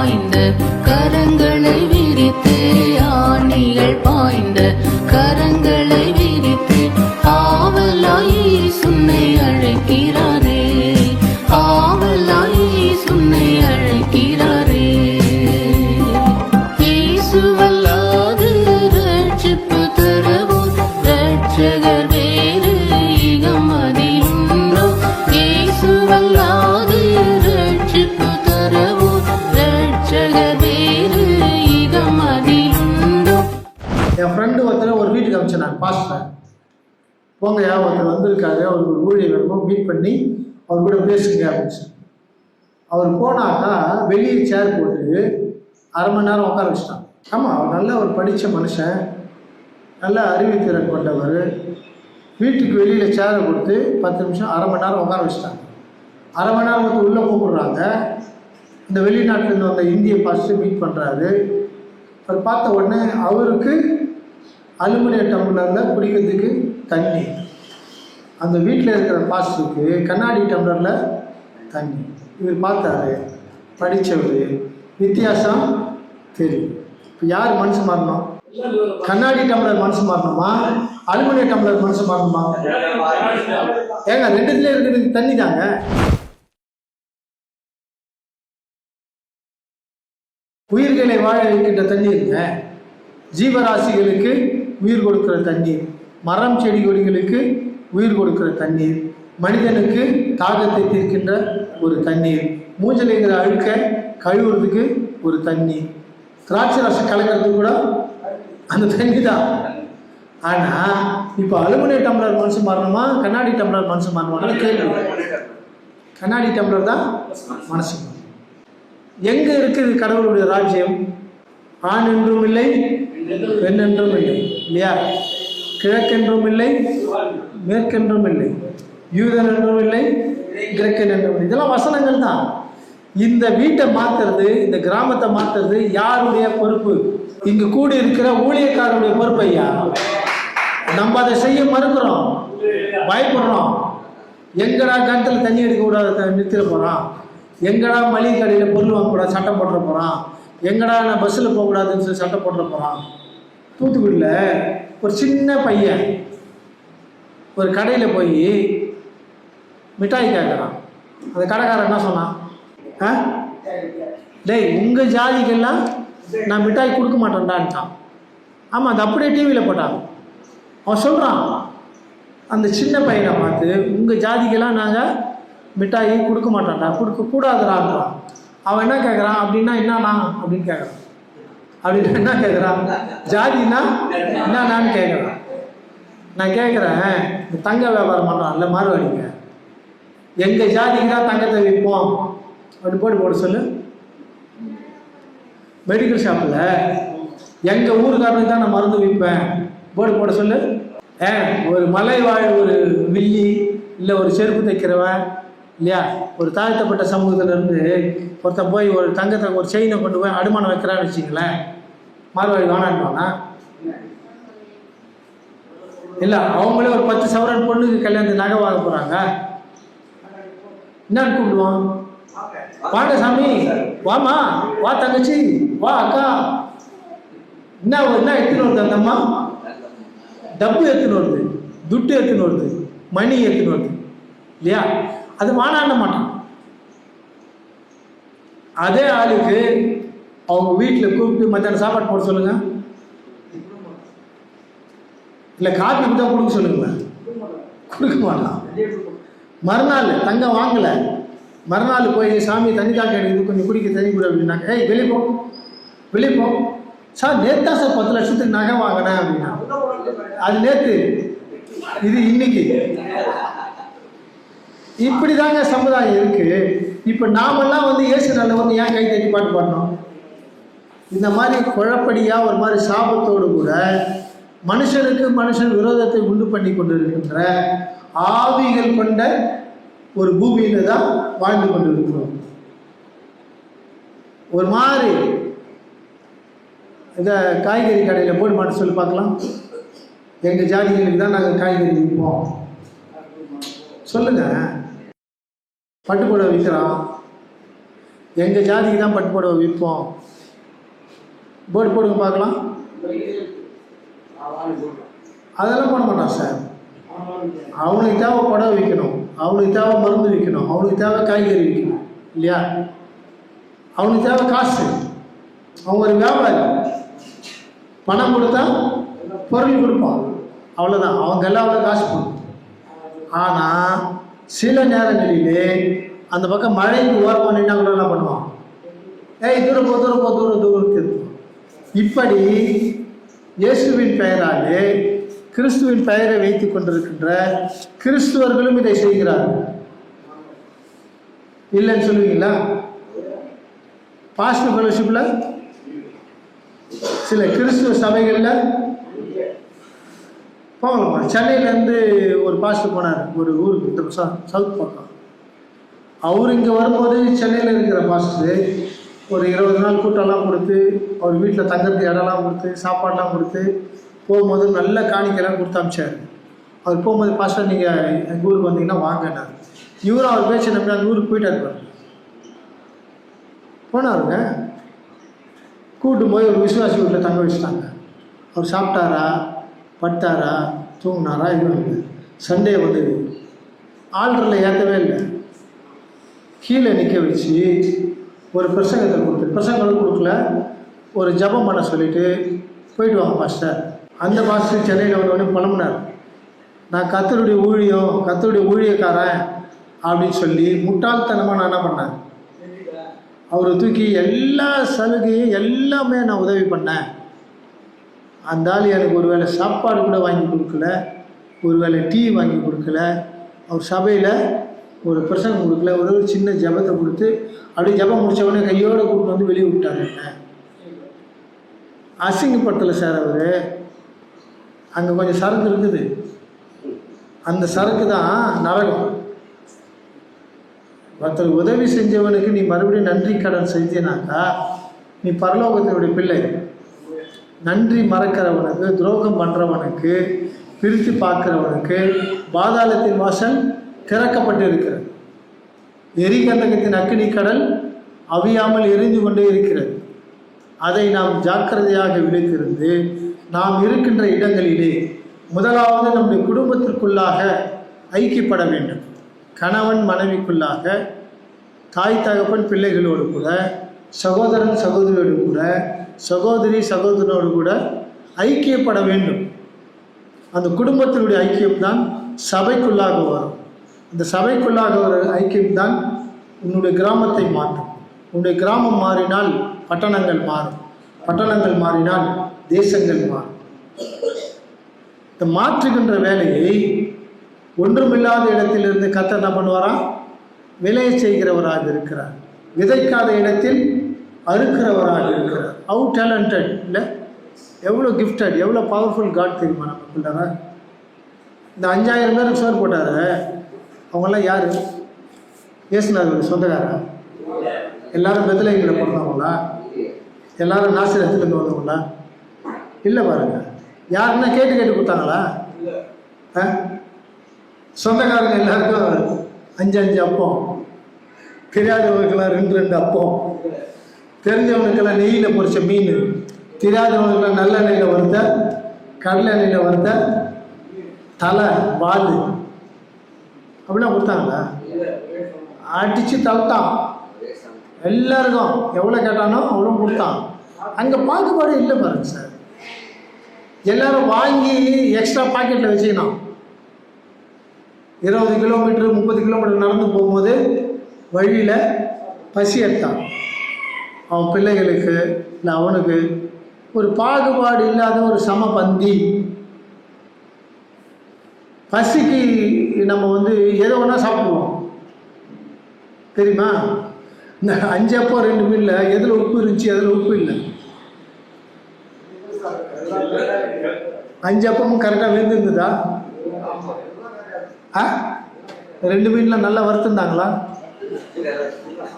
பாய்ந்த கரங்களை விரித்து, ஆணிகள் பாய்ந்த கரங்களை விரித்து, ஆவலாய் சுன்னை அழைக்கிறாரே, ஆவலாய் சுன்னை அழைக்கிறாரே. இயேசுவல்லாது ரட்சிப்பு தரவும் ரட்சகர் வேறு இகம் அதிலுண்டோ? இயேசுவல்லாது ரட்சிப்பு தரவும் ரட்சகர் வேறு இகம் அதிலுண்டோ? என் ஃப்ரெண்டு ஒருத்தர் ஒரு வீட்டுக்கு அனுப்பிச்சேன், பாஸ்டர் போங்கயா ஒருத்தர் வந்திருக்காரு, அவருக்கு ஒரு ஊழியர் வரும்போது மீட் பண்ணி அவர் கூட பேசுங்க அப்படின்னு. அவர் போனாக்கா வெளியே சேர் போட்டு அரை மணி நேரம் உட்கார வச்சுட்டான். ஆமாம், அவர் நல்ல ஒரு படித்த மனுஷன், நல்ல அறிவுத்திறன் கொண்டவர். வீட்டுக்கு வெளியில் சேரை கொடுத்து 10 நிமிஷம் அரை மணி நேரம் உட்கார வச்சுட்டாங்க. அரை மணி நேரம் வந்து உள்ளே கூப்பிடுறாங்க. இந்த வெளிநாட்டிலேருந்து வந்த இந்திய பாஸ்டர் மீட் பண்ணுறாரு. அவர் பார்த்த உடனே அவருக்கு அலுமினிய டம்ளரில் குடிக்கிறதுக்கு தண்ணி, அந்த வீட்டில் இருக்கிற பாஸ்டருக்கு கண்ணாடி டம்ளரில் தண்ணி. இவர் பார்த்தாரு, படித்தவர், வித்தியாசம் தெரியும். இப்போ யார் மனசு மாறணும்? கண்ணாடி டம்ளர் மனசு மாறணுமா, அலுமினிய டம்ளர் மனசு மாறணுமா? ஏங்க ரெண்டுத்துல இருக்கிறது தண்ணி தாங்க. உயிர்களை வாழ வைக்கின்ற தண்ணீருங்க, ஜீவராசிகளுக்கு உயிர் கொடுக்கிற தண்ணீர், மரம் செடி கொடிகளுக்கு உயிர் கொடுக்கிற தண்ணீர், மனிதனுக்கு தாகத்தை தீர்க்கின்ற ஒரு தண்ணீர், மூஞ்சலைங்கிற அழுக்க கழுவுறதுக்கு ஒரு தண்ணி, திராட்சை ரசம் கலக்கிறதுக்கு கூட அந்த தண்ணி தான். ஆனால் இப்போ அலுமினிய டம்ளர் மனசு மாறணுமா, கண்ணாடி டம்ளர் மனசு மாறணுமா கேள்வி. கண்ணாடி டம்ளர் தான் மனசு. எங்கே இருக்குது கடவுளுடைய ராஜ்யம்? ஆண் என்றும் இல்லை, பெண் என்றும் இல்லை, இல்லையா? கிழக்கென்றும் இல்லை, மேற்கென்றும் இல்லை, யூதன் என்றும் இல்லை, கிரேக்கன் என்றும் இல்லை. இதெல்லாம் வசனங்கள் தான். இந்த வீட்டை மாற்றுறது, இந்த கிராமத்தை மாற்றுறது யாருடைய பொறுப்பு? இங்கு கூடி இருக்கிற ஊழியக்காரருடைய பொறுப்பு. ஐயா, நம்ம அதை செய்ய மறுக்கிறோம், பயப்படுறோம். எங்கடா கிணத்துல தண்ணி எடுக்க கூடாது நிறுத்திட போகிறான், எங்கடா மளிகை கடையில் பொருள் வாங்கக்கூடாது சட்டம் போட்டுற போகிறான், எங்கடா நான் பஸ்ஸில் போகக்கூடாதுன்னு சொல்லி சட்டம் போட்டுற போகிறான். தூத்துக்குடியில் ஒரு சின்ன பையன் ஒரு கடையில் போய் மிட்டாய் கேட்குறான். அந்த கடைக்காரன் என்ன சொன்னான்? டேய், உங்கள் ஜாதிக்கெல்லாம் நான் மிட்டாய் கொடுக்க மாட்டேன்டான்ட்டான். ஆமாம், அது அப்படியே டிவியில் போட்டான். அவன் சொல்கிறான், அந்த சின்ன பையனை பார்த்து, உங்கள் ஜாதிக்கெல்லாம் நாங்கள் மிட்டாய் கொடுக்க மாட்டோம்டா, கொடுக்கக்கூடாதுடான்றான். அவன் என்ன கேட்குறான் அப்படின்னா என்னண்ணா அப்படின்னு கேட்குறான். அப்படின்னு என்ன கேட்குறான்? ஜாதினா என்னன்னு கேட்குறான். நான் கேட்குறேன், இந்த தங்க வியாபாரம் பண்ணுறான் இல்லை மாறுவாடிங்க, எங்கள் ஜாதிக்கு தான் தங்கத்தை விற்போம் அப்படி போட்டு சொல்லு. மெடிக்கல் ஷாப்பில் எங்கள் ஊருக்காரனுக்கு தான் நான் மருந்து விற்பேன் போட சொல்லு. ஒரு மலை வாழ் ஒரு வில்லி இல்லை ஒரு செருப்பு தைக்கிறவன் இல்லையா, ஒரு தாழ்த்தப்பட்ட சமூகத்திலேருந்து ஒருத்தன் போய் ஒரு தங்கத்தை ஒரு செயினை கொண்டு போய் அடமானம் வைக்கிறான்னு வச்சிங்களேன், மாறுவாடி வேணான்றானா? இல்லை, அவங்களே ஒரு 10 சவரன் பொண்ணுக்கு கல்யாணத்துக்கு நகை வாங்க போகிறாங்க, என்னன்னு கூப்பிடுவான்? வாங்க சாமி, வாமா, வா தங்கச்சி, வா அக்கா, என்ன எடுத்துன்னு வருது அந்த அம்மா? டப்பு எடுத்துன்னு வருது, துட்டு எடுத்துன்னு வருது, மணி எடுத்துன்னு வருது இல்லையா? அது வானாண்ட மாட்டான். அதே ஆளுக்கு அவங்க வீட்டில் கூப்பிட்டு மத்தியானம் சாப்பாடு போட சொல்லுங்க, இல்லை காப்பி தான் கொடுக்க சொல்லுங்க, கொடுக்க மாட்டான். மறுநாள் தங்கம் வாங்கலை, மறுநாள் போய் சாமி தண்ணி தாக்க எடுக்குது, கொஞ்சம் குடிக்க தண்ணி கூட அப்படின்னாங்க. வெளியே போ சார், நேற்று தான் சார் 10 லட்சத்துக்கு நகை வாங்கினேன் அப்படின்னா. அது நேற்று, இது இன்னைக்கு. இப்படி தாங்க சமுதாயம் இருக்கு. இப்போ நாமெல்லாம் வந்து இயேசு நல்லவன் ஏன் கை தட்டி பாட்டு பாடணும்? இந்த மாதிரி குழப்படியாக ஒரு மாதிரி சாபத்தோடு கூட மனுஷனுக்கு மனுஷன் விரோதத்தை உண்டு பண்ணி கொண்டு இருக்கின்ற ஆவிகள் கொண்ட ஒரு பூமியில தான் வாழ்ந்து கொண்டு இருக்கிறோம். ஒரு மாதிரி இந்த காய்கறி கடையில் போட்டு மாட்ட சொல்லி பார்க்கலாம். எங்கள் ஜாதிகளுக்கு தான் நாங்கள் காய்கறி விற்போம் சொல்லுங்க. பட்டுக்கூட விற்கிறோம், எங்கள் ஜாதிக்கு தான் பட்டு புடவை விற்போம். போர்டு போடுங்க பார்க்கலாம். அதெல்லாம் போட மாட்டான் சார். அவனுக்கு தேவை புடவை விற்கணும், அவனுக்கு தேவை மருந்து விற்கணும், அவனுக்கு தேவை காய்கறி விற்கணும் இல்லையா? அவனுக்கு தேவை காசு. அவன் ஒரு வியாபாரி. பணம் கொடுத்தா பொருள் கொடுப்பான், அவ்வளோதான். அவங்க எல்லாம் அவ்வளோ காசு போடும். ஆனால் சில நேரங்களிலே அந்த பக்கம் மழைக்கு ஓரமாக நின்னா கூட என்ன பண்ணுவான்? ஏய் தூரம் போ தூரம் போ தூரத்துக்கு. இப்படி இயேசுவின் பெயராலே கிறிஸ்துவின் பெயரை வைத்துக் கொண்டிருக்கின்ற கிறிஸ்துவர்களும் இதை செய்கிறார்கள். இல்லைன்னு சொல்லுவீங்களா? பாஸ்டர் ஃபெலோஷிப்ல சில கிறிஸ்துவ சபைகளில் போகலாமா? சென்னையிலேருந்து ஒரு பாஸ்டர் போனார் ஒரு ஊருக்கு, இந்த சவுத் பக்கம். அவர் இங்கே வரும்போது சென்னையில் இருக்கிற பாஸ்டர் ஒரு 20 நாள் கூட்டம்லாம் கொடுத்து, அவர் வீட்டில் தங்கறதுக்கு இடம்லாம் கொடுத்து, சாப்பாடெலாம் கொடுத்து, போகும்போது நல்ல காணிக்கைலாம் கொடுத்து அமிச்சார். அவர் போகும்போது பாஸ்டர் நீங்கள் எங்கள் ஊருக்கு வந்தீங்கன்னா வாங்கினார். இவரும் அவர் பேச்சு நம்பி அந்த ஊருக்கு போயிட்டார். போனாருங்க. கூட்டு போய் ஒரு விசுவாசி வீட்டில் தங்க வச்சுட்டாங்க. அவர் சாப்பிட்டாரா, பட்டாரா, தூங்கினாரா, இது சண்டே வந்து ஆல்டரில் ஏற்றவே இல்லை. கீழே நிற்க வச்சு ஒரு பிரசங்கத்தை பிரசங்கத்தை கொடுக்கல, ஒரு ஜபம் பண்ண சொல்லிவிட்டு போயிட்டு வாங்க பாஸ்டர். அந்த பாஸ்டர் சென்னையில் வந்தோடனே புலம்புனார். நான் கர்த்தருடைய ஊழியம், கர்த்தருடைய ஊழியக்காரன் அப்படின்னு சொல்லி முட்டாள்தனமாக நான் என்ன பண்ணேன், அவரை தூக்கி எல்லா சலுகையும் எல்லாமே நான் உதவி பண்ணேன். அந்த ஆள் எனக்கு ஒரு வேளை சாப்பாடு கூட வாங்கி கொடுக்கல, ஒரு வேளை டீ வாங்கி கொடுக்கல, அவர் சபையில் ஒரு பிரசங்கம் கொடுக்கல, ஒரு சின்ன ஜபத்தை கொடுத்து அப்படியே ஜபம் முடித்தவொடனே கையோடு கூப்பிட்டு வந்து வெளியே விட்டாங்க. என்ன அசிங்கப்படத்தில் சார் அவர். அங்கே கொஞ்சம் சரக்கு இருக்குது, அந்த சரக்கு தான் நரகம். ஒருத்தர் உதவி செஞ்சவனுக்கு நீ மறுபடியும் நன்றி கடன் செஞ்சேனாக்கா நீ பரலோகத்தினுடைய பிள்ளை. நன்றி மறக்கிறவனுக்கு, துரோகம் பண்ணுறவனுக்கு, பிரித்து பார்க்கிறவனுக்கு பாதாளத்தின் வாசல் திறக்கப்பட்டு இருக்கிறது. எரிகந்தகத்தின் அக்கினி கடல் அவியாமல் எரிந்து கொண்டே இருக்கிறது. அதை நாம் ஜாக்கிரதையாக விழித்திருந்து நாம் இருக்கின்ற இடங்களிலே முதலாவது நம்முடைய குடும்பத்திற்குள்ளாக ஐக்கியப்பட வேண்டும். கணவன் மனைவிக்குள்ளாக, தாய் தகப்பன் பிள்ளைகளோடு கூட, சகோதரன் சகோதரியோடு கூட, சகோதரி சகோதரனோடு கூட ஐக்கியப்பட வேண்டும். அந்த குடும்பத்தினுடைய ஐக்கியம்தான் சபைக்குள்ளாக வரும். அந்த சபைக்குள்ளாக ஒரு ஐக்கியம்தான் உன்னுடைய கிராமத்தை மாற்றும். உன்னுடைய கிராமம் மாறினால் பட்டணங்கள் மாறும், பட்டணங்கள் மாறினால் தேசங்கள் மாறும். இந்த மாற்றுகின்ற வேலையை ஒன்றுமில்லாத இடத்திலிருந்து கர்த்தர் என்ன பண்ணுவாரா? விளைய செய்கிறவராக இருக்கிறார். விதைக்காத இடத்தில் அறுக்கிறவராக இருக்கிறார். ஹவு டேலண்டட் இல்லை, எவ்வளோ கிஃப்டட், எவ்வளோ பவர்ஃபுல் காட் தெரியுமா நம்ம பிள்ளைங்க. இந்த 5000 பேருக்கு சோறு போட்டார், அவங்கெல்லாம் யார்? இயேசுநாதர் சொந்தக்காரா? எல்லாரும் பெத்லகேமில் பிறந்தவங்களா? எல்லாரும் நாசரேத்திலிருந்து வந்தவங்களா? இல்லை பாருங்க. யாருன்னா கேட்டு கேட்டு கொடுத்தாங்களா? சொந்தக்காரங்க எல்லாருக்கும் 5 அப்பம், தெரியாதவங்களுக்கெல்லாம் 2 அப்பம், தெரிஞ்சவனுக்கெல்லாம் நெய்யில் பொரிச்ச மீன், தெரியாதவனுக்கெல்லாம் நல்லெண்ணெயில் வறுத்த, கடலை எண்ணெயில் வறுத்த தலை வால் அப்படிலாம் கொடுத்தாங்களா? அடித்து தவிட்டான். எல்லாருக்கும் எவ்வளோ கேட்டானோ அவ்வளோ கொடுத்தான். அங்கே பாகுபாடு இல்லை பாருங்க சார். எல்லாரும் வாங்கி எக்ஸ்ட்ரா பாக்கெட்டில் வச்சுக்கணும். 20 கிலோமீட்டர் 30 கிலோமீட்டர் நடந்து போகும்போது வழியில் பசி எடுத்தான். அவன் பிள்ளைகளுக்கு இல்லை அவனுக்கு ஒரு பாகுபாடு இல்லாத ஒரு சமபந்தி. பசிக்கு நம்ம எதை வேணா சாப்பிடுவோம் தெரியுமா? இந்த 5 அப்பம் 2 மீனில் எதில் உப்பு இருந்துச்சு, அதில் உப்பு இல்லை. 5 அப்பமும் கரெக்டாக வெந்திருந்ததா? 2 மீன்லாம் நல்லா வறுத்துருந்தாங்களா?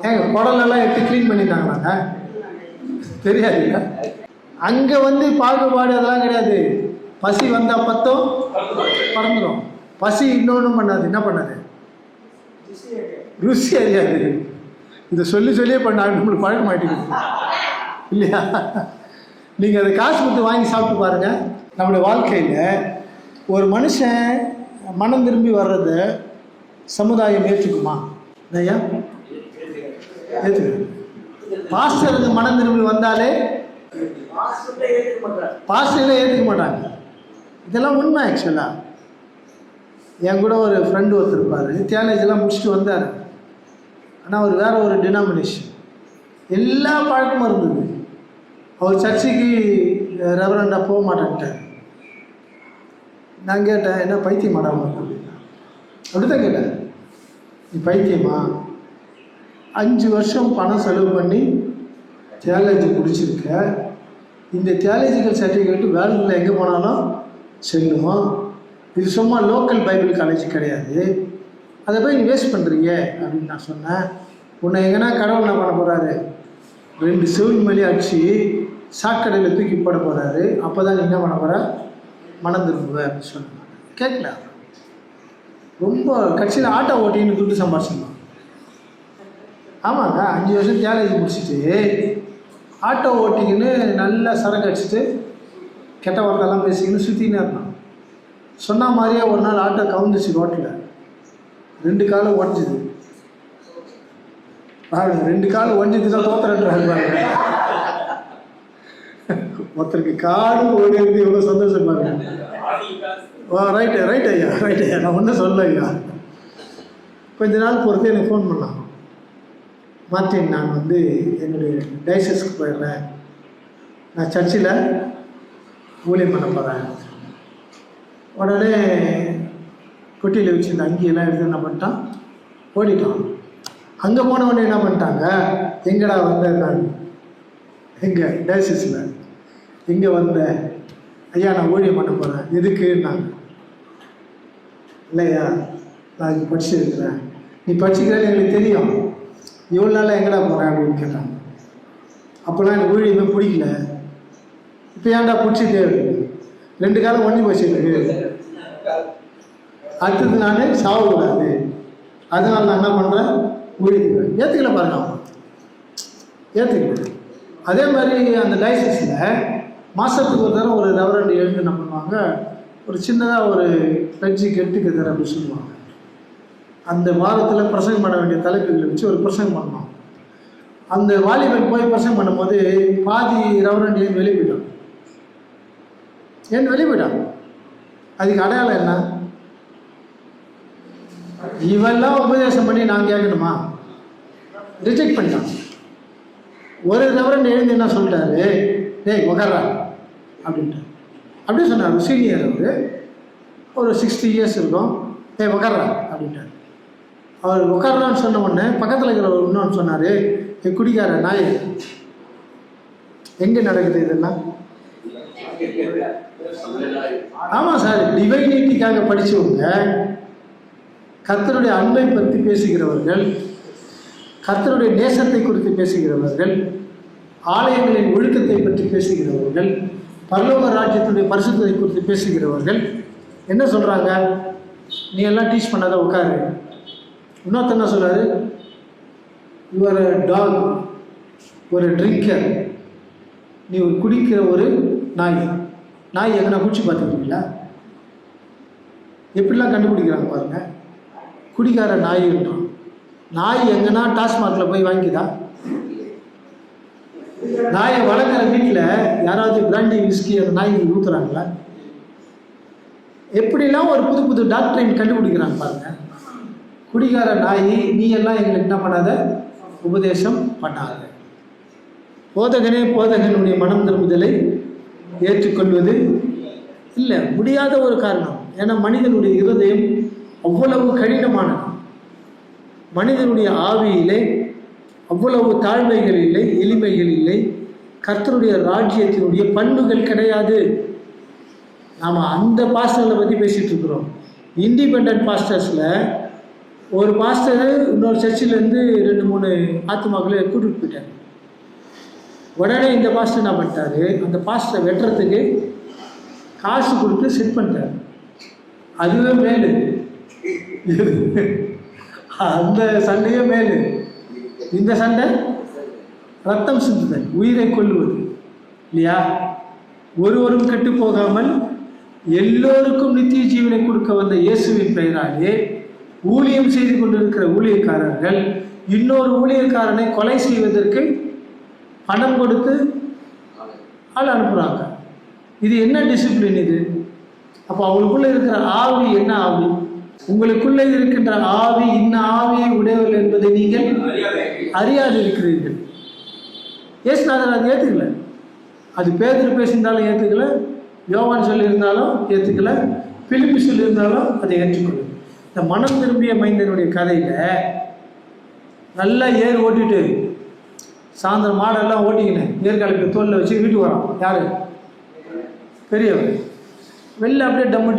ஏங்க குடலெல்லாம் எடுத்து க்ளீன் பண்ணிட்டாங்களாங்க? தெரியாதுங்க. அங்கே பாகுபாடு அதெல்லாம் கிடையாது. பசி வந்தால் பத்தம் பறந்துடும். பசி இன்னொன்றும் பண்ணாது. என்ன பண்ணாது? ருசி அறியாது. இதை சொல்லியே பண்ண நம்மளுக்கு பழக்கம் ஆகிட்டு இல்லையா? நீங்கள் அதை காசு கொடுத்து வாங்கி சாப்பிட்டு பாருங்கள். நம்மளுடைய வாழ்க்கையில் ஒரு மனுஷன் மனம் திரும்பி வர்றத சமுதாயம் ஏற்றுக்குமா? ஐயா ஏற்றுக்க. பாஸ்டருக்கு மனம் திரும்பி வந்தாலே பாஸ்டர்களை ஏற்றுக்க மாட்டாங்க. இதெல்லாம் உண்மை. ஆக்சுவலாக என் கூட ஒரு ஃப்ரெண்டு ஒருத்தர் இருப்பார், தியாலஜிலாம் முடிச்சுட்டு வந்தார். ஆனால் அவர் வேறு ஒரு டினாமினேஷன், எல்லா பழக்கமும் இருந்தது. அவர் சர்ச்சைக்கு ரெவரண்டாக போக மாட்டேன்ட்டார். நான் கேட்டேன், என்ன பைத்தியம் மாடாமல் அப்படின்னா? அப்படி தான் கேட்டேன், நீ பைத்தியமா? 5 வருஷம் பணம் செலவு பண்ணி தியாலஜி முடிச்சிருக்க, இந்த தியாலஜிக்கல் சர்டிஃபிகேட்டு வேலூரில் எங்கே போனாலும் செல்லும். இது சும்மா லோக்கல் பைபிள் காலேஜ் கிடையாது, அதை போய் நீ வேஸ்ட் பண்ணுறீங்க அப்படின்னு நான் சொன்னேன். உன்னை எங்கன்னா கடவுள் என்ன பண்ண போகிறாரு? 2 செவில் மேலே அடித்து சாக்கடையில் தூக்கி போட போகிறாரு. அப்போ தான் நீ என்ன பண்ண போகிற? மனம் திரும்புவ அப்படின்னு சொன்னேன். கேட்கல. ரொம்ப கட்சியில் ஆட்டோ ஓட்டின்னு துட்டு சம்பாரிச்சிடலாம். ஆமாங்க, 5 வருஷம் தியாலஜி முடிச்சுட்டு ஆட்டோ ஓட்டிங்கன்னு நல்லா சரக்கு அடிச்சுட்டு கெட்ட வார்த்தைலாம் பேசிக்கின்னு சுற்றினே இருந்தான். சொன்ன மாதிரியே ஒரு நாள் ஆட்டோ கவுந்துச்சு ரோட்டில், 2 காலும் உடஞ்சிது. 2 காலம் உடஞ்சிது தான் தோத்துறேன்றாங்க. ஒருத்தருக்கு காலும் ஓடி இருந்து எவ்வளோ சந்தோஷம் பாருங்க. ரைட் ஐயா, நான் ஒன்றும் சொல்ல ஐயா. கொஞ்ச நாள் பொறுத்து எனக்கு ஃபோன் பண்ணான், மார்ட்டின் நான் என்னுடைய டைசஸ்க்கு போயிடுறேன், நான் சர்ச்சில் ஊழியம் பண்ண போகிறேன். உடனே கொட்டியில் வச்சு இந்த அங்கியெல்லாம் எடுத்து என்ன பண்ணிட்டான், ஓடிட்டான். அங்கே போனவொடனே என்ன பண்ணிட்டாங்க, எங்கடா வந்தேன் நான், எங்கே டைசஸில் எங்கே வந்தேன் ஐயா, நான் ஊழியம் பண்ண போகிறேன். எதுக்கு? நான் இல்லையா, நான் இங்கே படிச்சுருக்கிறேன். நீ படிச்சுக்கிறேன்னு எங்களுக்கு தெரியும், எவ்வளோ நாளில் எங்கடா போகிறேன் அப்படின்னு கேட்டாங்க. அப்போல்லாம் எனக்கு ஊழியமே பிடிக்கல. இப்போ ஏன்டா பிடிச்சி தேவை? 2 காலம் ஒன்றி போச்சு எனக்கு. அடுத்தது நான் சாவக்கூடாது, அதனால் நான் என்ன பண்ணுறேன், ஊழியத்துக்கிறேன். ஏற்றுக்கல பாருங்க, ஏற்றுக்கல. அதே மாதிரி அந்த டைசஸில் மாதத்துக்கு ஒரு தரம் ஒரு ரெவரண்ட் எழுந்து என்ன பண்ணுவாங்க, ஒரு சின்னதாக ஒரு பெஞ்சி கெட்டுக்கதர் அப்படின்னு சொல்லுவாங்க. அந்த வாரத்தில் பிரசங்கம் பண்ண வேண்டிய தலைப்புகளை வச்சு ஒரு பிரசங்கம் பண்ணோம். அந்த வாலிபன் போய் பிரசங்கம் பண்ணும்போது பாதி ரெவரண்ட் ஏன் வெளியே போயிட்டான். ஏன் வெளியே போயிட்டான்? அதுக்கு அடையாளம் என்ன? இவெல்லாம் உபதேசம் பண்ணி நான் கேட்கணுமா? ரிஜெக்ட் பண்ணிட்டான். ஒரு ரெவரண்ட் எழுந்து என்ன சொல்லிட்டாரு, டேய் உக்காரா அப்படின்ட்டு. அப்படியே சொன்னார். சீனியர் ஒரு 60 இயர்ஸ் இருக்கும். டேய் உக்காரா அப்படின்ட்டார். அவர் உட்காரலான்னு சொன்ன உடனே பக்கத்தில் இருக்கிறவர் இன்னொன்று சொன்னார், குடிக்கார நாய். எங்கே நடக்குது இதெல்லாம்? ஆமாம் சார், டிவைனிட்டிக்காக படித்தவங்க, கர்த்தருடைய அன்பை பற்றி பேசுகிறவர்கள், கர்த்தருடைய நேசத்தை குறித்து பேசுகிறவர்கள், ஆலயங்களின் ஒழுக்கத்தை பற்றி பேசுகிறவர்கள், பரலோக ராஜ்யத்துடைய பரிசுத்தத்தை குறித்து பேசுகிறவர்கள் என்ன சொல்கிறாங்க, நீ எல்லாம் டீச் பண்ணாத உட்காரு. இன்னொருத்தர் என்ன சொல்கிறாரு, யுவர் டாக், ஒரு ட்ரிங்கர், நீ ஒரு குடிக்கிற ஒரு நாய். நாய் எங்கன்னா குடிச்சு பார்த்துக்கிறீங்களா? எப்படிலாம் கண்டுபிடிக்கிறாங்க பாருங்க. குடிக்கார நாய்ன்றான். நாய் எங்கன்னா டாஸ்மார்க்கில் போய் வாங்கிதா? நாயை வளர்க்குற வீட்டில் யாராவது பிராண்டி விஸ்கி அந்த நாய்க்கு ஊற்றுறாங்களா? எப்படிலாம் ஒரு புது புது டாக்டரின் கண்டுபிடிக்கிறாங்க பாருங்க. குடிகார நாய், நீ எல்லாம் எங்களுக்கு என்ன பண்ணாத, உபதேசம் பண்ணாத. போதகனே போதகனுடைய மனம் திரும்புதலை ஏற்றுக்கொள்வது இல்லை, முடியாத ஒரு காரணம். ஏன்னா மனிதனுடைய இருதயம் அவ்வளவு கடினமானது. மனிதனுடைய ஆவியிலே அவ்வளவு தாழ்மைகள் இல்லை, எளிமைகள் இல்லை. கர்த்தருடைய ராஜ்யத்தினுடைய பண்புகள் கிடையாது. நாம் அந்த பாஸ்டர்களை பற்றி பேசிகிட்டு இருக்கிறோம். இண்டிபெண்ட் பாஸ்டர்ஸில் ஒரு பாஸ்டர் இன்னொரு சர்ச்சிலேருந்து 2-3 ஆத்துமாக்களை கூட்டிகிட்டு போயிட்டார். உடனே இந்த பாஸ்டர் என்ன பண்ணிட்டாரு, அந்த பாஸ்டரை வெட்டுறதுக்கு காசு கொடுத்து செட் பண்ணிட்டார். அதுவே மேலு, அந்த சண்டையே மேலு. இந்த சண்டை ரத்தம் சிந்துதல், உயிரை கொல்லுவது இல்லையா? ஒருவரும் கெட்டு போகாமல் எல்லோருக்கும் நித்திய ஜீவனை கொடுக்க வந்த இயேசுவின் பெயராலே ஊழியம் செய்து கொண்டிருக்கிற ஊழியக்காரர்கள் இன்னொரு ஊழியக்காரனை கொலை செய்வதற்கு பணம் கொடுத்து ஆள் அனுப்புகிறாங்க. இது என்ன டிசிப்ளின் இது? அப்போ அவங்களுக்குள்ள இருக்கிற ஆவி என்ன ஆவி? உங்களுக்குள்ளே இருக்கின்ற ஆவி இன்ன ஆவியை உடையவர்கள் என்பதை நீங்கள் அறியாது இருக்கிறீர்கள். இயேசுநாதர் அது ஏற்றுக்கல. அது பேதுரு பேசியிருந்தாலும் ஏற்றுக்கல, யோவான் சொல்லியிருந்தாலும் ஏற்றுக்கல, பிலிப்பி சொல்லியிருந்தாலும் அதை ஏற்றுக்கொள்ள. இந்த மனம் திரும்பிய மைந்தனுடைய கதையில் நல்லா ஏர் ஓட்டிட்டு சாயந்தரம் மாடெல்லாம் ஓட்டிக்கினேன், ஏற்காலுக்கு தோலில் வச்சு வீட்டுக்கு வரான். யார்? பெரியவர். வெளில அப்படியே டம்மு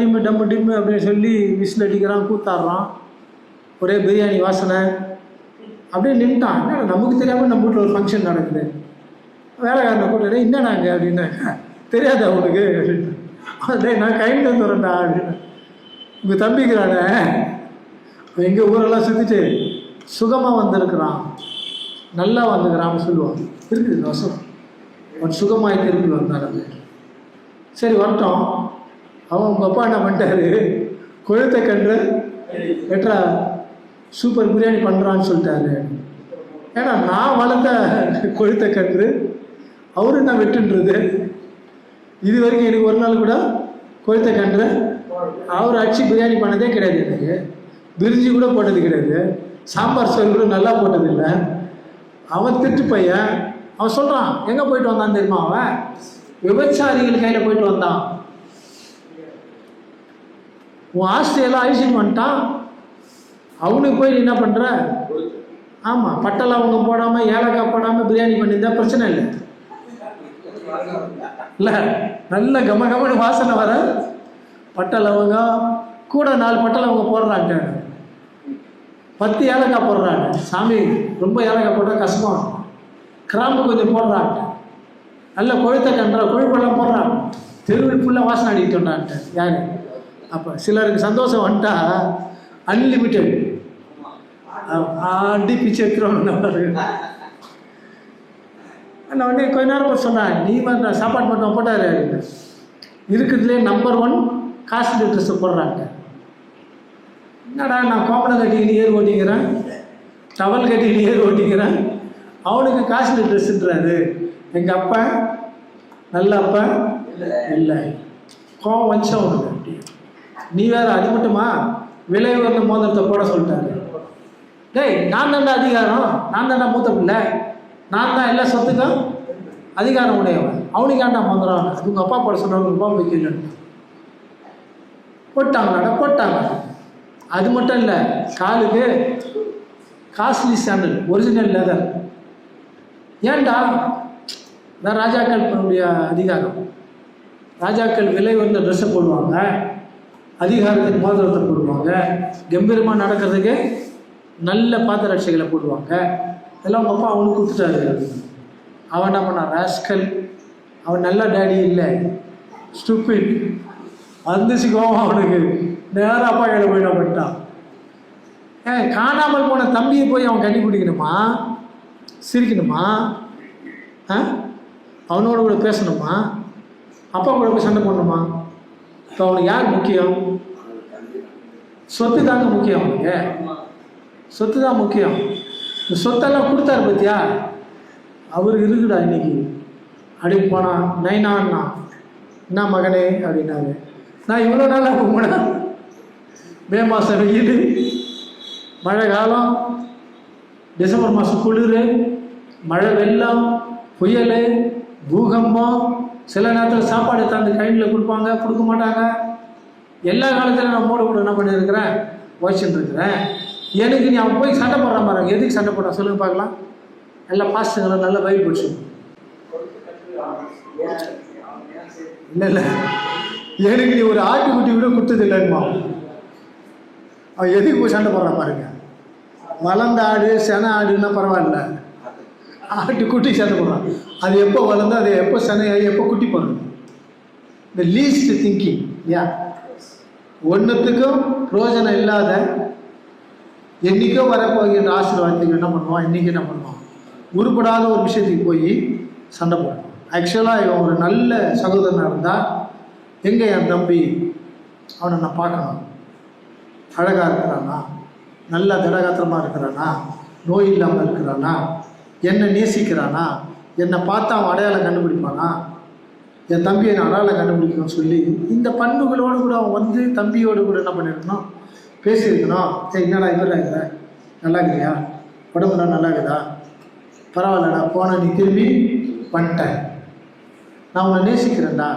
டிம்மு அப்படின்னு சொல்லி விசில் அடிக்கிறான், கூத்தாடுறான், ஒரே பிரியாணி வாசனை. அப்படியே நின்ட்டான். என்ன நமக்கு தெரியாமல் நம்ம வீட்டில் ஒரு ஃபங்க்ஷன் நடக்குது. வேலைக்காரனை கூப்பிட்டு என்னன்னாங்க அப்படின்னு, தெரியாது அவனுக்கு அப்படின்னு. அதே நான் கையில் வந்துடுறேன்டா அப்படின்னு. உங்கள் தம்பிக்கிறானே எங்கள் ஊரெல்லாம் சுற்றிட்டு சுகமாக வந்திருக்கிறான், நல்லா வந்துக்கிறான்னு சொல்லுவாங்க. இருக்குது இந்த வருஷம் அவன் சுகமாய் திருப்பி வந்தான். சரி வரட்டும். அவன் உங்கள் அப்பா என்ன பண்ணிட்டாரு, கொழுத்தை கன்று எட்ரா சூப்பர் பிரியாணி பண்ணுறான்னு சொல்லிட்டாரு. ஏன்னா நான் வளர்த்த கொழுத்தை கன்று அவரு நான் வெட்டுன்றது. இது வரைக்கும் எனக்கு ஒரு நாள் கூட கொழுத்தை கன்று அவர் அடிச்சு பிரியாணி பண்ணதே கிடையாது. எனக்கு பிரிஞ்சி கூட போட்டது கிடையாது. சாம்பார் சோறு கூட நல்லா போட்டதில்லை. அவன் திட்டு பையன். அவன் சொல்கிறான், எங்கே போயிட்டு வந்தான் தெரியுமா? அவன் விபச்சாரிகள் கையில் போயிட்டு வந்தான். உன் ஆஸ்தியெல்லாம் அழிச்சிட்டு வந்துட்டான். அவனுக்கு போய் என்ன பண்ணுற? ஆமாம், பட்டை லவங்கம் போடாமல் ஏலக்காய் போடாமல் பிரியாணி பண்ணியிருந்தா பிரச்சனை இல்லை. இல்லை, நல்ல கமன்னு வாசனை வர பட்டை லவங்கம் கூட 4 பட்டை லவங்கம் போடுறாங்க, 10 ஏலக்காய் போடுறாங்க. சாமி ரொம்ப ஏலக்காய் போட்டால் கஷ்டம். கிராம்பு கொஞ்சம் போடுறாங்க, நல்ல கொழுத்தை கன்ற கொழுப்பெல்லாம் போடுறாங்க. தெருவில் ஃபுல்லாக வாசனை அடிக்கிட்டு வந்தான்ட்டு. யார்? அப்போ சிலருக்கு சந்தோஷம் வந்துட்டா அன்லிமிட்டெட் அடி பிச்சு எடுத்துருவாங்க. நான் உடனே கொஞ்ச நேரம் சொன்னேன், நீ வந்து சாப்பாடு மட்டும் போட்டாரு அப்படின்னு. இருக்கிறதுலே நம்பர் 1 காஸ்ட்லி ட்ரெஸ்ஸு போடுறாங்க. என்னடா நான் கோமணம் கட்டிக்கிட்டு ஏர் ஓட்டிக்கிறேன், டவல் கட்டிக்கிட்டு ஏர் ஓட்டிக்கிறேன், அவனுக்கு காஸ்ட்லி ட்ரெஸ்ஸுன்றாரு. எங்கள் அப்பா நல்ல அப்பா இல்லை, கோவம் வச்சு அவனுக்கு. அப்படி நீ வேறு அது மட்டுமா விலை உயர்ந்த மோதிரத்தை போட சொல்லிட்டாரு. டேய், நான் தாண்டா அதிகாரம், நான் தாண்டா மூத்த பிள்ளை, நான் தான் எல்லா சொத்துக்கும் அதிகாரம் உடையவன். அவனுக்கு ஏன்டா மோதிரம்? அது உங்கள் அப்பா போட சொன்னவங்க அப்பா வைக்கலன்னு போட்டாங்களாடா. போட்டாங்க. அது மட்டும் இல்லை, காலுக்கு காஸ்ட்லி சாண்டல், ஒரிஜினல் லெதர். ஏன்டா? நான் ராஜாக்களுடைய அதிகாரம். ராஜாக்கள் விலை உயர்ந்த ட்ரெஸ்ஸை போடுவாங்க, அதிகாரத்துக்கு மோதிரத்தை போடுவாங்க, கம்பீரமாக நடக்கிறதுக்கு நல்ல பாதரட்சைகளை போடுவாங்க. இதெல்லாம் உங்கள் அப்பா அவனுக்கு கொடுத்துட்டாரு. அவன் என்ன பண்ணான்? ராஸ்கல். அவன் நல்ல டேடி இல்லை, ஸ்டூபிட். வந்துச்சு கோவம் அவனுக்கு. நேராக அப்பா கையில் போய் நான் பண்ணிட்டான். காணாமல் போன தம்பியை போய் அவன் கட்டி பிடிக்கணுமா? சிரிக்கணுமா? அவனோட கூட பேசணுமா? அப்பா கூட போய் சண்டை போடணுமா? இப்போ அவனுக்கு யார் முக்கியம்? சொத்து தாங்க முக்கியம். அவனுக்கு சொத்து தான் முக்கியம். இந்த சொத்தெல்லாம் கொடுத்தாரு பார்த்தியா? அவருக்கு இருக்குடா இன்னைக்கு. அப்படி போனான், நைனான்னா என்ன மகனே அப்படின்னாரு. நான் இவ்வளோ நாளாக போனேன். மே மாதம் வெயில், மழை காலம், டிசம்பர் மாதம் குளிர், மழை வெள்ளம், புயல், பூகம்பம். சில நேரத்தில் சாப்பாடு தந்து கையில் கொடுப்பாங்க, கொடுக்க மாட்டாங்க. எல்லா காலத்திலும் நான் மூட கூட என்ன பண்ணியிருக்கிறேன், வச்சுட்டு இருக்கிறேன். எனக்கு நீ அவன் போய் சண்டை போடுற மாதிரி. எதுக்கு சண்டை போடுறான் சொல்லுங்க பார்க்கலாம். எல்லா பாஸ்டங்களும் நல்ல பைபிள் படிச்சு. இல்லை, எனக்கு நீ ஒரு ஆட்டுக்குட்டி கூட கொடுத்தது இல்லைன்னுமா. அவன் எதுக்கு போய் சண்டை போடுறான் பாருங்க. வளர்ந்த ஆடு சென ஆடுன்னா பரவாயில்ல, ஆட்டுக்குட்டி சண்டை போடுறான். அது எப்போ வளர்ந்து அது எப்போ செனையாகி எப்போ குட்டி போடுறது. இந்த லீஸ்ட் திங்கிங். ஒன்றுத்துக்கும் பிரயோஜனம் இல்லாத என்றைக்கோ வரப்போகின்ற ஆசீர்வாதத்துக்கு என்ன பண்ணுவான், இன்றைக்கி என்ன பண்ணுவான், உருப்படாத ஒரு விஷயத்துக்கு போய் சண்டை போடுவான். ஆக்சுவலாக இவன் ஒரு நல்ல சகோதரனாக இருந்தால், எங்கே என் தம்பி, அவனை நான் பார்க்கணும், அழகாக இருக்கிறானா, நல்ல திடகாத்திரமாக இருக்கிறானா, நோய் இல்லாமல் இருக்கிறானா, என்னை நேசிக்கிறானா, என்னை பார்த்தா அவன் அடையாளம் கண்டுபிடிப்பானா, என் தம்பியை நான் அடையாளம் கண்டுபிடிக்கணும்னு சொல்லி இந்த பண்புகளோடு கூட அவன் வந்து தம்பியோடு கூட என்ன பண்ணியிருக்கணும், பேசியிருக்கணும். என்னடா இப்படிலாம் இருக்கிற, நல்லா இருக்கிறியா, உடம்புலாம் நல்லா இருக்குதா, பரவாயில்லடா, போன நீ திரும்பி பண்ணிட்டேன், நான் உன்னை நேசிக்கிறேன்டா,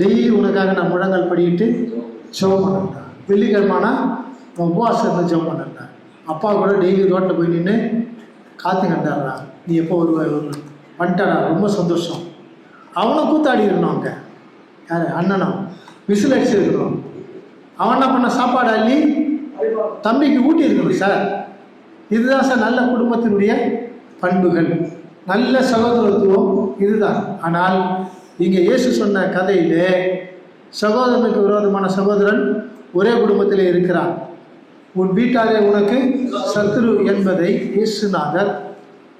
டெய்லி உனக்காக நான் முழங்கால் படிக்கிட்டு ஜெபம் பண்ணேன்டா, வெள்ளிக்கிழமானா நான் உபவாசம் இருந்து ஜெபம் பண்ணேன்டா, அப்பா கூட டெய்லி ரோட்டில் போய் நின்று காத்து கண்டாடுறா, நீ எப்போ வருவாய் வந்துட்டாடா, ரொம்ப சந்தோஷம். அவனை கூத்தாடி இருக்கணும், அங்கே யார் அண்ணனும் விசில் அடிச்சிருக்கணும். அவன் என்ன பண்ண, சாப்பாடு அள்ளி தம்பிக்கு ஊட்டி இருக்கணும் சார். இதுதான் சார் நல்ல குடும்பத்தினுடைய பண்புகள், நல்ல சகோதரத்துவம் இதுதான். ஆனால் இங்கே இயேசு சொன்ன கதையிலே சகோதரனுக்கு விரோதமான சகோதரன் ஒரே குடும்பத்திலே இருக்கிறான். உன் வீட்டாரே உனக்கு சத்துரு என்பதை இயேசுநாதர்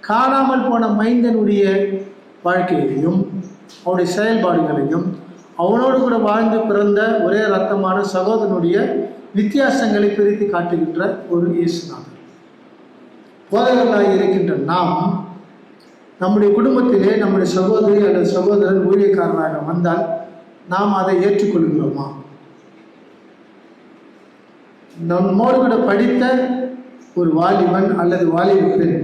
காணாமல் போன மைந்தனுடைய வாழ்க்கையையும் அவனுடைய செயல்பாடுகளையும் அவனோடு கூட வாழ்ந்து பிறந்த ஒரே இரத்தமான சகோதரனுடைய வித்தியாசங்களை பிரித்து காட்டுகின்ற ஒரு இயேசுநாதர். போதகர்களாக இருக்கின்ற நாம் நம்முடைய குடும்பத்திலே நம்முடைய சகோதரி அல்லது சகோதரன் ஊழியக்காரராக வந்தால் நாம் அதை ஏற்றுக்கொள்கிறோமா? நம்மோடு கூட படித்த ஒரு வாலிபன் அல்லது வாலிப பெண்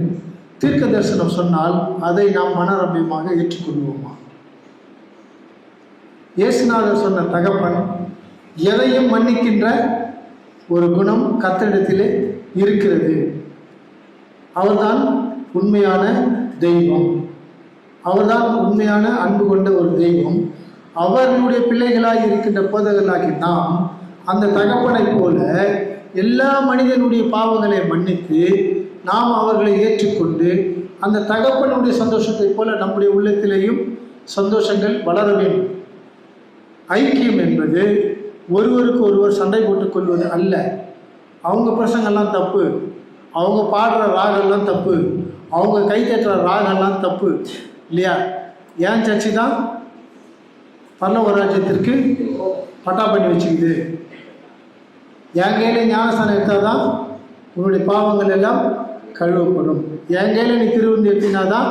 தீர்க்க தரிசனம் சொன்னால் அதை நாம் மனரம்யமாக ஏற்றுக்கொள்வோமா? இயேசுநாதர் சொன்ன தகப்பன் எதையும் மன்னிக்கின்ற ஒரு குணம் கர்த்தரிடத்திலே இருக்கிறது. அவர்தான் உண்மையான தெய்வம், அவர்தான் உண்மையான அன்பு கொண்ட ஒரு தெய்வம். அவர்களுடைய பிள்ளைகளாக இருக்கின்ற போதகர்களாகி நாம் அந்த தகப்பனை போல எல்லா மனிதனுடைய பாவங்களை மன்னித்து நாம் அவர்களை ஏற்றுக்கொண்டு அந்த தகப்பனுடைய சந்தோஷத்தை போல நம்முடைய உள்ளத்திலேயும் சந்தோஷங்கள் வளர வேண்டும். ஐக்கியம் என்பது ஒருவருக்கு ஒருவர் சண்டை போட்டுக் கொள்வது அல்ல. அவங்க பிரசங்கெல்லாம் தப்பு, அவங்க பாடுற ராகெல்லாம் தப்பு, அவங்க கை தட்டுற ராகெல்லாம் தப்பு இல்லையா? ஏன் சர்ச்சை தான் பரலோக ராஜ்யத்திற்கு பட்டா பண்ணி வச்சுக்குது. என் கையில ஞானஸ்தானம் எடுத்தால் தான் உன்னுடைய பாவங்கள் எல்லாம் கழுவப்படும். என் கையில நீ திருவிந்து எத்தினாதான்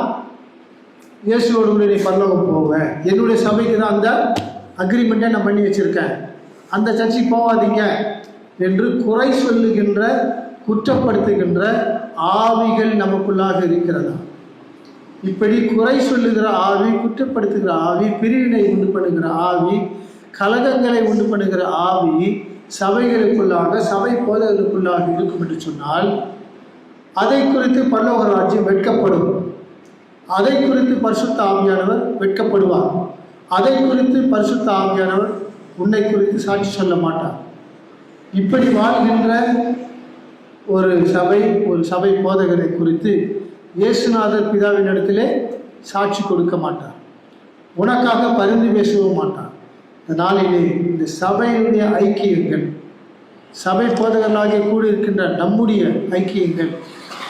இயேசுவோடு கூட நீ பரலோகம் போவேன். என்னுடைய சபைக்கு தான் அந்த அக்ரிமெண்ட்டை நான் பண்ணி வச்சுருக்கேன், அந்த சர்ச்சைக்கு போகாதீங்க என்று குறை சொல்லுகின்ற குற்றப்படுத்துகின்ற ஆவிகள் நமக்குள்ளாக இருக்கிறதா? இப்படி குறை சொல்லுகிற ஆவி, குற்றப்படுத்துகிற ஆவி, பிரிவினை உண்டு பண்ணுகிற ஆவி, கலகங்களை உண்டு பண்ணுகிற ஆவி சபைகளுக்குள்ளாக சபை போதகர்களுக்குள்ளாக இருக்கும் என்று சொன்னால் அதை குறித்து பரலோக ராஜ்யம் வெட்கப்படும். அதை குறித்து பரிசுத்த ஆவியானவர் வெட்கப்படுவார். அதை குறித்து பரிசுத்த ஆவியானவர் உன்னை குறித்து சாட்சி சொல்ல மாட்டார். இப்படி வாழ்கின்ற ஒரு சபை போதகரை குறித்து இயேசுநாதர் பிதாவின் இடத்திலே சாட்சி கொடுக்க மாட்டார், உனக்காக பரிந்து பேசவும் மாட்டார். இந்த நாளிலே இந்த சபையினுடைய ஐக்கியங்கள், சபை போதகர்களாக கூடியிருக்கின்ற நம்முடைய ஐக்கியங்கள்,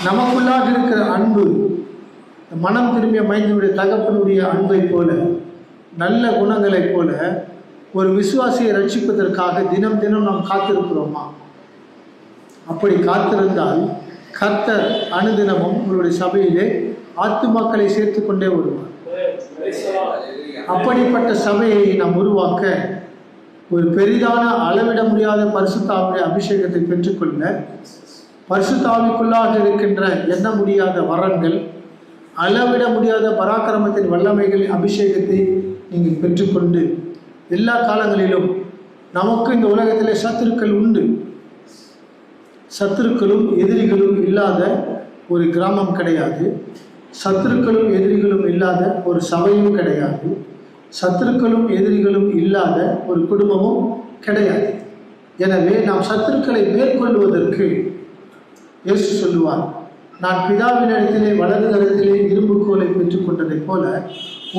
நமக்குள்ளாக இருக்கிற அன்பு, மனம் திரும்பிய மைந்தனுடைய தகப்பனுடைய அன்பை போல, நல்ல குணங்களைப் போல ஒரு விசுவாசியை ரட்சிப்பதற்காக தினம் தினம் நாம் காத்திருக்கிறோமா? அப்படி காத்திருந்தால் கர்த்தர் அனுதினமும் உங்களுடைய சபையிலே ஆத்துமாக்களை சேர்த்து கொண்டே வருவார். அப்படிப்பட்ட சபையை நாம் உருவாக்க ஒரு பெரிதான அளவிட முடியாத பரிசுத்த ஆவியுடைய அபிஷேகத்தை பெற்றுக்கொள்ள, பரிசுத்த ஆவிக்குள்ளாக இருக்கின்ற எண்ண முடியாத வரங்கள், அளவிட முடியாத பராக்கிரமத்தின் வல்லமைகள் அபிஷேகத்தை நீங்கள் பெற்றுக்கொண்டு எல்லா காலங்களிலும் நமக்கு இந்த உலகத்திலே சத்துருக்கள் உண்டு. சத்துருக்களும் எதிரிகளும் இல்லாத ஒரு கிராமம் கிடையாது. சத்துருக்களும் எதிரிகளும் இல்லாத ஒரு சபையும் கிடையாது. சத்துருக்களும் எதிரிகளும் இல்லாத ஒரு குடும்பமும் கிடையாது. எனவே நாம் சத்துருக்களை மேற்கொள்வதற்கு இயேசு சொல்லுவார், நான் பிதாவினிடத்திலே வலது கரத்திலே இரும்புக்கோலை பெற்றுக்கொண்டதைப் போல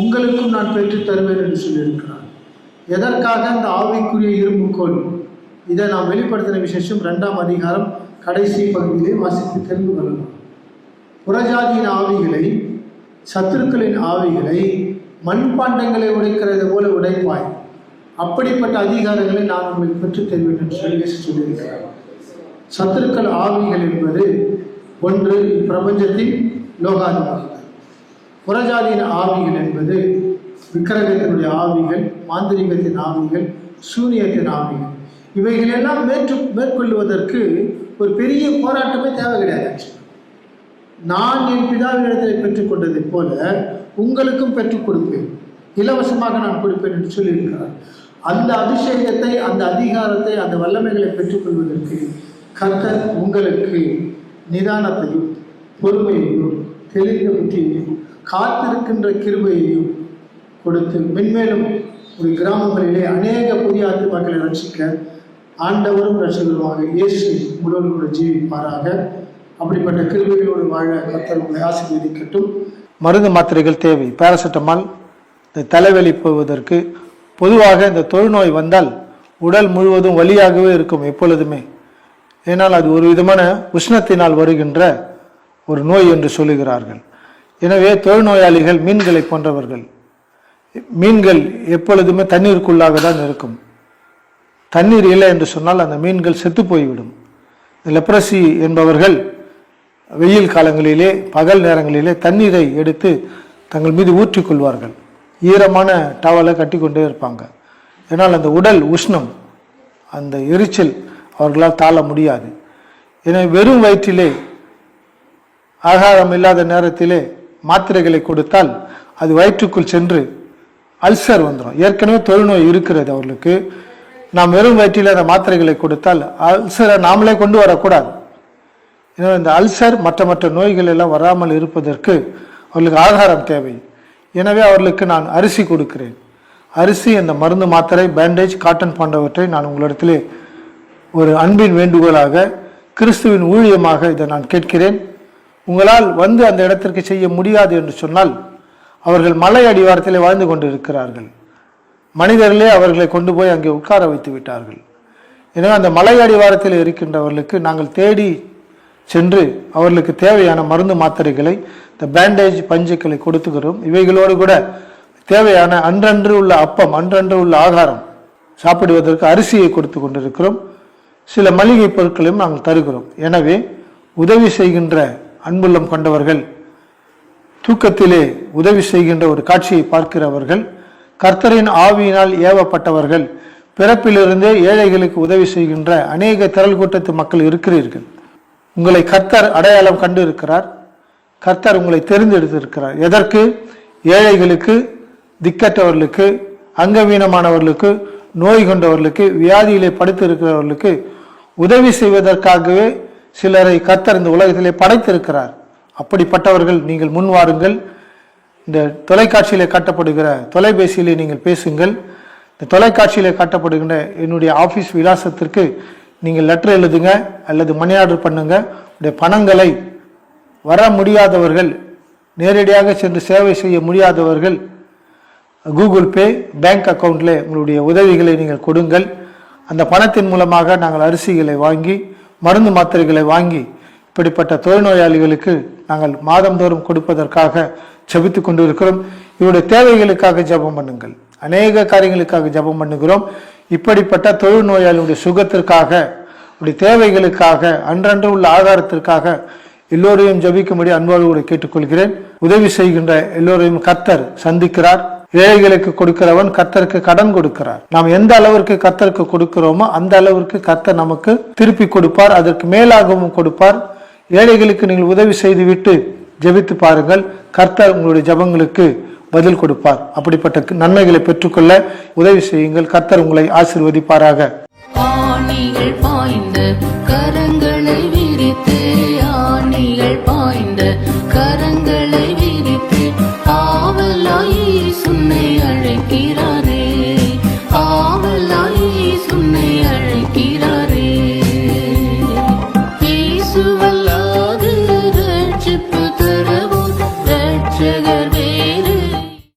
உங்களுக்கும் நான் பெற்று தருவேன் என்று சொல்லியிருக்கிறார். எதற்காக அந்த ஆவிக்குரிய இரும்புக்கோல்? இதை நாம் வெளிப்படுத்தின விசேஷம் 2ஆம் அதிகாரம் கடைசி பகுதியிலே வாசித்து தெரிந்து கொள்ளலாம். புறஜாதியின் ஆவிகளை, சத்துருக்களின் ஆவிகளை மண்பாண்டங்களை உடைக்கிறது போல உடைப்பாய். அப்படிப்பட்ட அதிகாரங்களை நான் உங்களுக்கு பெற்றுத் தருவேன் என்று சொல்லியிருக்கிறார். சத்துருக்கள் ஆவிகள் என்பது ஒன்று பிரபஞ்சத்தின் லோகாதிபதிகள். புறஜாதியின் ஆவிகள் என்பது விக்கிரகத்தினுடைய ஆவிகள், மாந்திரிகத்தின் ஆவிகள், சூரியத்தின் ஆவிகள். இவைகளெல்லாம் மேற்கொள்வதற்கு ஒரு பெரிய போராட்டமே தேவை கிடையாது. நான் என் பிதாவினிடத்தில் பெற்றுக்கொண்டதை போல உங்களுக்கும் பெற்றுக் கொடுப்பேன், இலவசமாக நான் கொடுப்பேன் என்று சொல்லியிருக்கிறார். அந்த அபிஷேகத்தை, அந்த அதிகாரத்தை, அந்த வல்லமைகளை பெற்றுக்கொள்வதற்கு கர்த்தர் உங்களுக்கு நிதானத்தையும் பொறுமையையும் தெளிந்த புத்தியையும் காத்திருக்கின்ற கிருபையையும் கொடுத்து மென்மேலும் ஒரு கிராமங்களிலே அநேக புதிய ஆத்துமாக்களை ரட்சிக்க ஆண்டவரும் ரட்சகருமாக இயேசு உங்களோடு கூட ஜீவிப்பாராக. அப்படிப்பட்ட கிருபைகளோடு வாழ கர்த்தர் உங்களை ஆசீர்வதிக்கட்டும். மருந்து மாத்திரைகள் தேவை. பாராசிட்டமால் இந்த தலைவலி போவதற்கு, பொதுவாக இந்த தொழுநோய் வந்தால் உடல் முழுவதும் வலியாகவே இருக்கும் எப்பொழுதுமே. ஏனால் அது ஒரு விதமான உஷ்ணத்தினால் வருகின்ற ஒரு நோய் என்று சொல்லுகிறார்கள். எனவே தொழுநோயாளிகள் மீன்களை போன்றவர்கள். மீன்கள் எப்பொழுதுமே தண்ணீருக்குள்ளாக தான் இருக்கும். தண்ணீர் இல்லை என்று சொன்னால் அந்த மீன்கள் செத்து போய்விடும். லெப்ரசி என்பவர்கள் வெயில் காலங்களிலே, பகல் நேரங்களிலே தண்ணீரை எடுத்து தங்கள் மீது ஊற்றிக்கொள்வார்கள். ஈரமான டவலை கட்டி கொண்டே இருப்பாங்க. ஏன்னால் அந்த உடல் உஷ்ணம், அந்த எரிச்சல் அவர்களால் தாழ முடியாது. எனவே வெறும் வயிற்றிலே ஆகாரம் இல்லாத நேரத்திலே மாத்திரைகளை கொடுத்தால் அது வயிற்றுக்குள் சென்று அல்சர் வந்துடும். ஏற்கனவே தொழுநோய் இருக்கிறது அவர்களுக்கு. நாம் வெறும் வயிற்றில் அந்த மாத்திரைகளை கொடுத்தால் அல்சரை நாமளே கொண்டு வரக்கூடாது. எனவே இந்த அல்சர் மற்ற நோய்கள் எல்லாம் வராமல் இருப்பதற்கு அவர்களுக்கு ஆகாரம் தேவை. எனவே அவர்களுக்கு நான் அரிசி கொடுக்கிறேன். அரிசி, அந்த மருந்து மாத்திரை, பேண்டேஜ், காட்டன் போன்றவற்றை நான் உங்களிடத்திலே ஒரு அன்பின் வேண்டுகோளாக, கிறிஸ்துவின் ஊழியமாக இதை நான் கேட்கிறேன். உங்களால் வந்து அந்த இடத்திற்கு செய்ய முடியாது என்று சொன்னால், அவர்கள் மலை அடிவாரத்திலே வாழ்ந்து கொண்டு இருக்கிறார்கள். மனிதர்களே அவர்களை கொண்டு போய் அங்கே உட்கார வைத்து விட்டார்கள். எனவே அந்த மலை அடிவாரத்தில் இருக்கின்றவர்களுக்கு நாங்கள் தேடி சென்று அவர்களுக்கு தேவையான மருந்து மாத்திரைகளை, இந்த பேண்டேஜ், பஞ்சுக்களை கொடுத்துக்கிறோம். இவைகளோடு கூட தேவையான அன்றன்று உள்ள அப்பம், அன்றன்று உள்ள ஆகாரம் சாப்பிடுவதற்கு அரிசியை கொடுத்து கொண்டிருக்கிறோம். சில மளிகை பொருட்களையும் நாங்கள் தருகிறோம். எனவே உதவி செய்கின்ற அன்புள்ளம் கொண்டவர்கள், தூக்கத்திலே உதவி செய்கின்ற ஒரு காட்சியை பார்க்கிறவர்கள், கர்த்தரின் ஆவியினால் ஏவப்பட்டவர்கள், பிறப்பிலிருந்தே ஏழைகளுக்கு உதவி செய்கின்ற அநேக திரள் கூட்டத்து மக்கள் இருக்கிறீர்கள். உங்களை கர்த்தர் அடையாளம் கண்டு இருக்கிறார். கர்த்தர் உங்களை தெரிந்தெடுத்திருக்கிறார். எதற்கு? ஏழைகளுக்கு, திக்கற்றவர்களுக்கு, அங்கவீனமானவர்களுக்கு, நோய் கொண்டவர்களுக்கு, வியாதியிலே படுத்து இருக்கிறவர்களுக்கு உதவி செய்வதற்காகவே சிலரை கர்த்தர் இந்த உலகத்திலே படைத்திருக்கிறார். அப்படிப்பட்டவர்கள் நீங்கள் முன் வாருங்கள். இந்த தொலைக்காட்சியிலே காட்டப்படுகிற தொலைபேசியிலே நீங்கள் பேசுங்கள். இந்த தொலைக்காட்சியிலே காட்டப்படுகின்ற என்னுடைய ஆஃபீஸ் விலாசத்திற்கு நீங்கள் லெட்டர் எழுதுங்க அல்லது மணி ஆர்டர் பண்ணுங்க. உடைய பணங்களை, வர முடியாதவர்கள், நேரடியாக சென்று சேவை செய்ய முடியாதவர்கள், கூகுள் பே, பேங்க் அக்கௌண்ட்ல உங்களுடைய உதவிகளை நீங்கள் கொடுங்கள். அந்த பணத்தின் மூலமாக நாங்கள் அரிசிகளை வாங்கி, மருந்து மாத்திரைகளை வாங்கி, இப்படிப்பட்ட தொழுநோயாளிகளுக்கு நாங்கள் மாதந்தோறும் கொடுப்பதற்காக ஜெபித்து கொண்டு இருக்கிறோம். இவருடைய தேவைகளுக்காக ஜெபம் பண்ணுங்கள். அநேக காரியங்களுக்காக ஜெபம் பண்ணுகிறோம். இப்படிப்பட்ட தொழுநோயாளியுடைய சுகத்திற்காக, உடைய தேவைகளுக்காக, அன்றன்று உள்ள ஆகாரத்திற்காக எல்லோரையும் ஜெபிக்கும்படி அன்போடு கூட கேட்டுக்கொள்கிறேன். உதவி செய்கின்ற எல்லோரையும் கர்த்தர் சந்திக்கிறார். ஏழைகளுக்கு கொடுக்கிறவன் கர்த்தருக்கு கடன் கொடுக்கிறார். நாம் எந்த அளவிற்கு கர்த்தருக்கு கொடுக்கிறோமோ அந்த அளவிற்கு கர்த்தர் நமக்கு திருப்பி கொடுப்பார். அதற்கு மேலாகவும் கொடுப்பார். ஏழைகளுக்கு நீங்கள் உதவி செய்துவிட்டு ஜெபித்து பாருங்கள். கர்த்தர் உங்களுடைய ஜெபங்களுக்கு பதில் கொடுப்பார். அப்படிப்பட்ட நன்மைகளை பெற்றுக்கொள்ள உதவி செய்யுங்கள். கர்த்தர் உங்களை ஆசீர்வதிப்பாராக. ஆணிகள் பாய்ந்த கரங்களை விரித்து, ஆணிகள் பாய்ந்த கரங்கள்